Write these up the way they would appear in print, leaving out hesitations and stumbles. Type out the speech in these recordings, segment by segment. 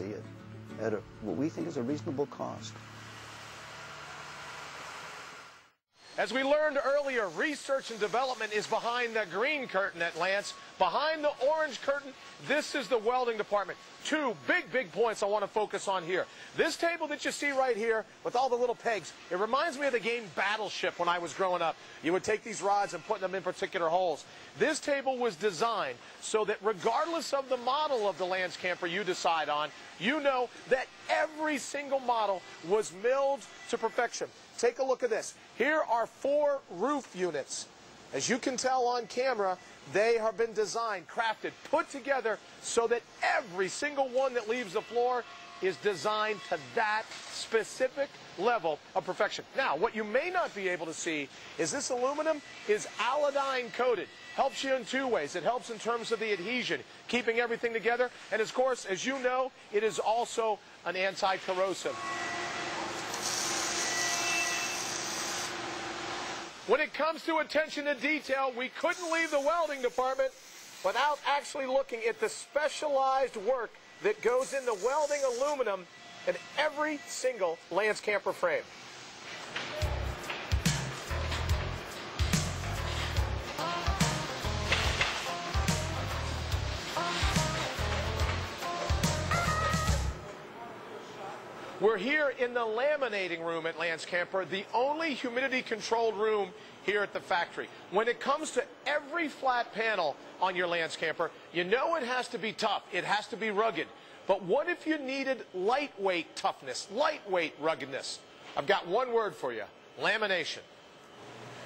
see it at what we think is a reasonable cost. As we learned earlier, research and development is behind the green curtain at Lance. Behind the orange curtain, this is the welding department. Two big points I want to focus on here. This table that you see right here with all the little pegs, it reminds me of the game Battleship when I was growing up. You would take these rods and put them in particular holes. This table was designed so that regardless of the model of the Lance camper you decide on, you know that every single model was milled to perfection. Take a look at this. Here are 4 roof units. As you can tell on camera, they have been designed, crafted, put together so that every single one that leaves the floor is designed to that specific level of perfection. Now, what you may not be able to see is this aluminum is iodine coated. Helps you in 2 ways. It helps in terms of the adhesion, keeping everything together. And of course, as you know, it is also an anti-corrosive. When it comes to attention to detail, we couldn't leave the welding department without actually looking at the specialized work that goes into welding aluminum in every single Lance camper frame. We're here in the laminating room at Lance Camper, the only humidity-controlled room here at the factory. When it comes to every flat panel on your Lance Camper, you know it has to be tough. It has to be rugged. But what if you needed lightweight toughness, lightweight ruggedness? I've got one word for you: lamination.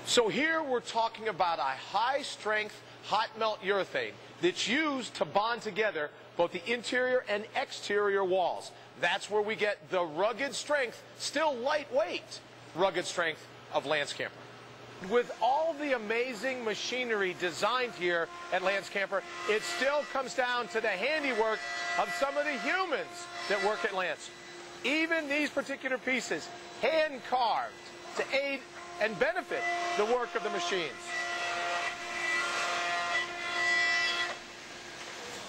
So here we're talking about a high-strength, hot-melt urethane that's used to bond together both the interior and exterior walls. That's where we get the rugged strength, still lightweight, rugged strength of Lance Camper. With all the amazing machinery designed here at Lance Camper, it still comes down to the handiwork of some of the humans that work at Lance. Even these particular pieces, hand-carved to aid and benefit the work of the machines.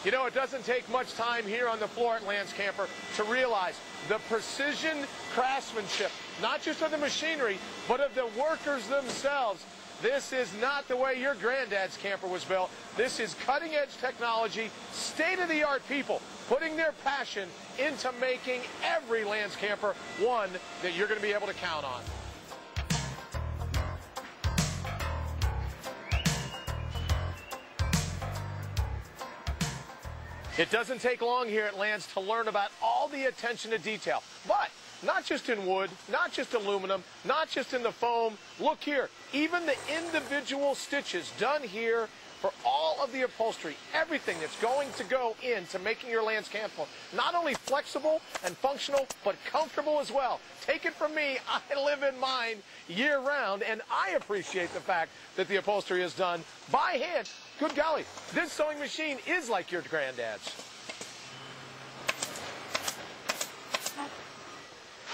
You know, it doesn't take much time here on the floor at Lance Camper to realize the precision craftsmanship, not just of the machinery, but of the workers themselves. This is not the way your granddad's camper was built. This is cutting-edge technology, state-of-the-art people putting their passion into making every Lance Camper one that you're going to be able to count on. It doesn't take long here at Lance to learn about all the attention to detail, but not just in wood, not just aluminum, not just in the foam. Look here, even the individual stitches done here for all of the upholstery, everything that's going to go into making your Lance camper not only flexible and functional, but comfortable as well. Take it from me, I live in mine year-round, and I appreciate the fact that the upholstery is done by hand. Good golly, this sewing machine is like your granddad's.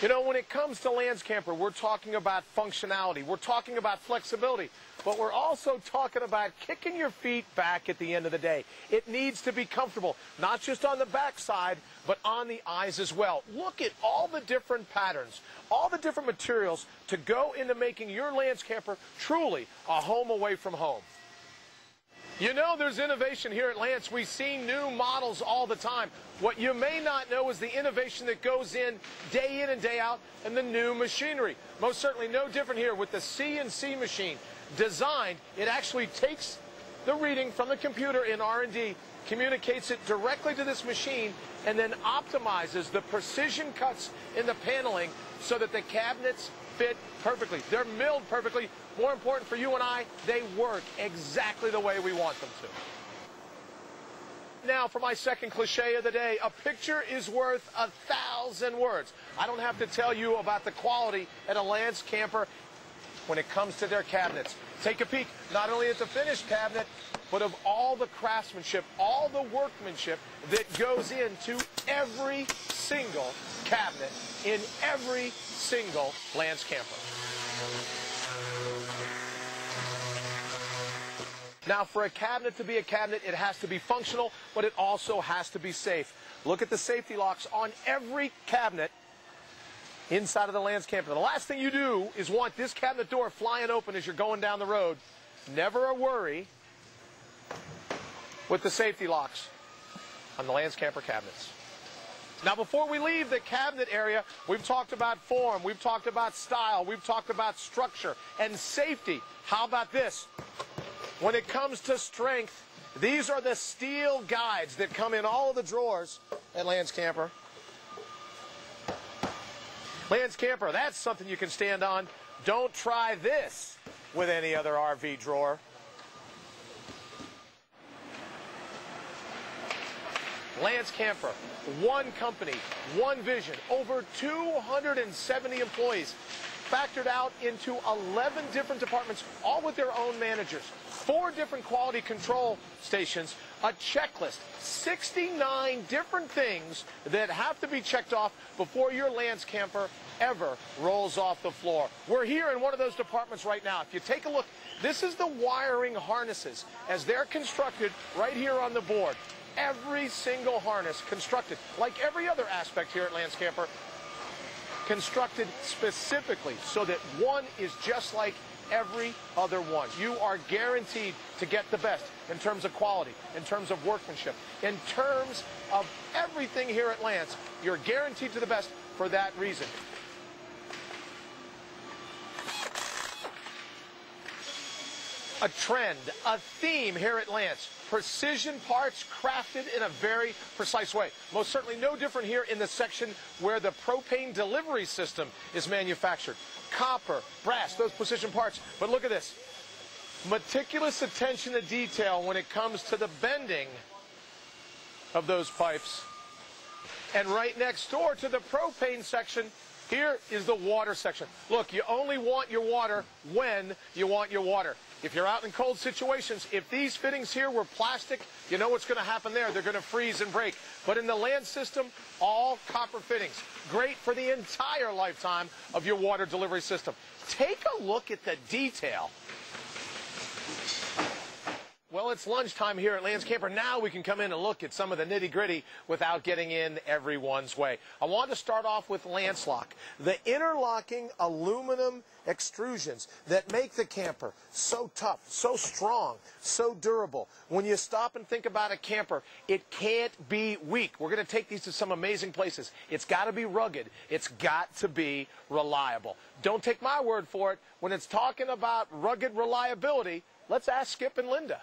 You know, when it comes to Lance Camper, we're talking about functionality, we're talking about flexibility, but we're also talking about kicking your feet back at the end of the day. It needs to be comfortable, not just on the back side, but on the eyes as well. Look at all the different patterns, all the different materials to go into making your Lance Camper truly a home away from home. You know, there's innovation here at Lance. We see new models all the time. What you may not know is the innovation that goes in and day out and the new machinery. Most certainly no different here with the CNC machine. Designed, it actually takes the reading from the computer in R&D, communicates it directly to this machine, and then optimizes the precision cuts in the paneling so that the cabinets fit perfectly. They're milled perfectly. More important for you and I, they work exactly the way we want them to. Now for my second cliche of the day, a picture is worth 1,000 words. I don't have to tell you about the quality at a Lance Camper when it comes to their cabinets. Take a peek not only at the finished cabinet, but of all the craftsmanship, all the workmanship that goes into every single cabinet in every single Lance Camper. Now, for a cabinet to be a cabinet, it has to be functional, but it also has to be safe. Look at the safety locks on every cabinet inside of the Lance camper. The last thing you do is want this cabinet door flying open as you're going down the road. Never a worry with the safety locks on the Lance camper cabinets. Now, before we leave the cabinet area, we've talked about form, we've talked about style, we've talked about structure and safety. How about this? When it comes to strength, these are the steel guides that come in all of the drawers at Lance Camper. Lance Camper, that's something you can stand on. Don't try this with any other RV drawer. Lance Camper, one company, one vision, over 270 employees, factored out into 11 different departments, all with their own managers, 4 different quality control stations, a checklist, 69 different things that have to be checked off before your Lance Camper ever rolls off the floor. We're here in one of those departments right now. If you take a look, this is the wiring harnesses as they're constructed right here on the board. Every single harness constructed, like every other aspect here at Lance Camper, constructed specifically so that one is just like every other one. You are guaranteed to get the best in terms of quality, in terms of workmanship, in terms of everything here at Lance. You're guaranteed to the best for that reason. A trend, a theme here at Lance. Precision parts crafted in a very precise way. Most certainly no different here in the section where the propane delivery system is manufactured. Copper, brass, those precision parts. But look at this. Meticulous attention to detail when it comes to the bending of those pipes. And right next door to the propane section, here is the water section. Look, you only want your water when you want your water. If you're out in cold situations, if these fittings here were plastic, you know what's going to happen there. They're going to freeze and break. But in the Lance system, all copper fittings. Great for the entire lifetime of your water delivery system. Take a look at the detail. Well, it's lunchtime here at Lance Camper. Now we can come in and look at some of the nitty-gritty without getting in everyone's way. I want to start off with Lance Lock, the interlocking aluminum extrusions that make the camper so tough, so strong, so durable. When you stop and think about a camper, it can't be weak. We're going to take these to some amazing places. It's got to be rugged. It's got to be reliable. Don't take my word for it. When it's talking about rugged reliability, let's ask Skip and Linda.